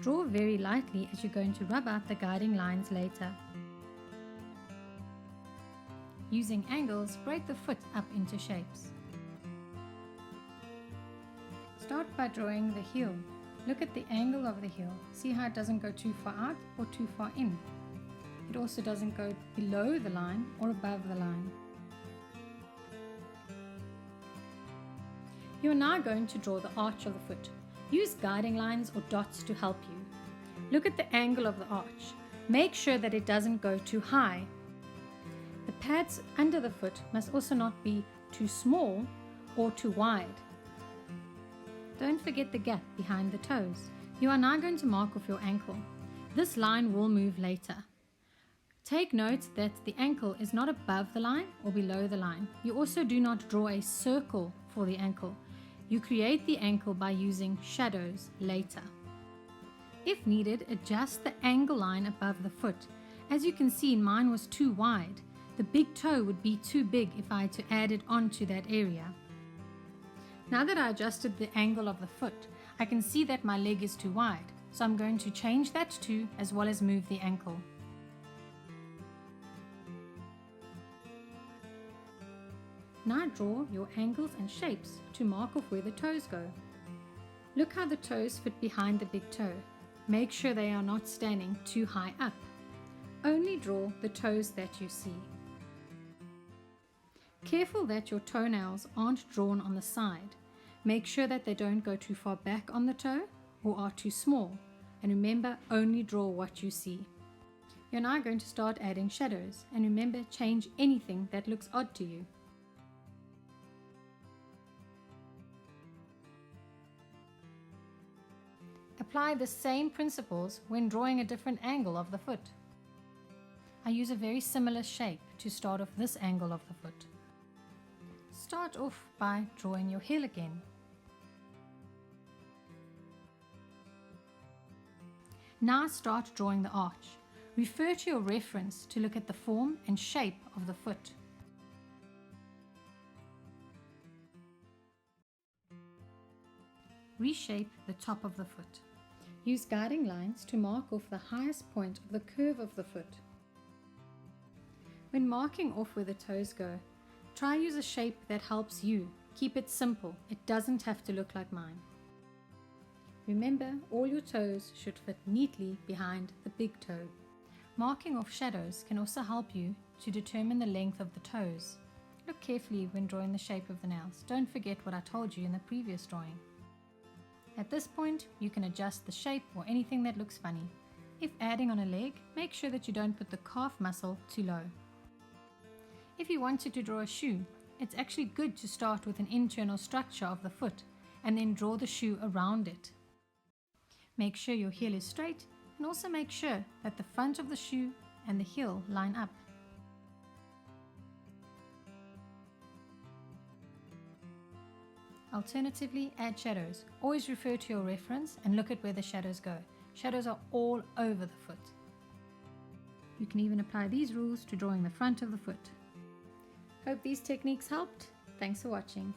Draw very lightly as you're going to rub out the guiding lines later. Using angles, break the foot up into shapes. Start by drawing the heel. Look at the angle of the heel. See how it doesn't go too far out or too far in. It also doesn't go below the line or above the line. You are now going to draw the arch of the foot. Use guiding lines or dots to help you. Look at the angle of the arch. Make sure that it doesn't go too high. The pads under the foot must also not be too small or too wide. Don't forget the gap behind the toes. You are now going to mark off your ankle. This line will move later. Take note that the ankle is not above the line or below the line. You also do not draw a circle for the ankle. You create the ankle by using shadows later. If needed, adjust the angle line above the foot. As you can see, mine was too wide. The big toe would be too big if I had to add it onto that area. Now that I adjusted the angle of the foot, I can see that my leg is too wide, so I'm going to change that too, as well as move the ankle. Now draw your angles and shapes to mark off where the toes go. Look how the toes fit behind the big toe. Make sure they are not standing too high up. Only draw the toes that you see. Careful that your toenails aren't drawn on the side. Make sure that they don't go too far back on the toe or are too small. And remember, only draw what you see. You're now going to start adding shadows, and remember, change anything that looks odd to you. Apply the same principles when drawing a different angle of the foot. I use a very similar shape to start off this angle of the foot. Start off by drawing your heel again. Now start drawing the arch. Refer to your reference to look at the form and shape of the foot. Reshape the top of the foot. Use guiding lines to mark off the highest point of the curve of the foot. When marking off where the toes go, try use a shape that helps you. Keep it simple. It doesn't have to look like mine. Remember, all your toes should fit neatly behind the big toe. Marking off shadows can also help you to determine the length of the toes. Look carefully when drawing the shape of the nails. Don't forget what I told you in the previous drawing. At this point, you can adjust the shape or anything that looks funny. If adding on a leg, make sure that you don't put the calf muscle too low. If you wanted to draw a shoe, it's actually good to start with an internal structure of the foot and then draw the shoe around it. Make sure your heel is straight, and also make sure that the front of the shoe and the heel line up. Alternatively, add shadows. Always refer to your reference and look at where the shadows go. Shadows are all over the foot. You can even apply these rules to drawing the front of the foot. Hope these techniques helped. Thanks for watching.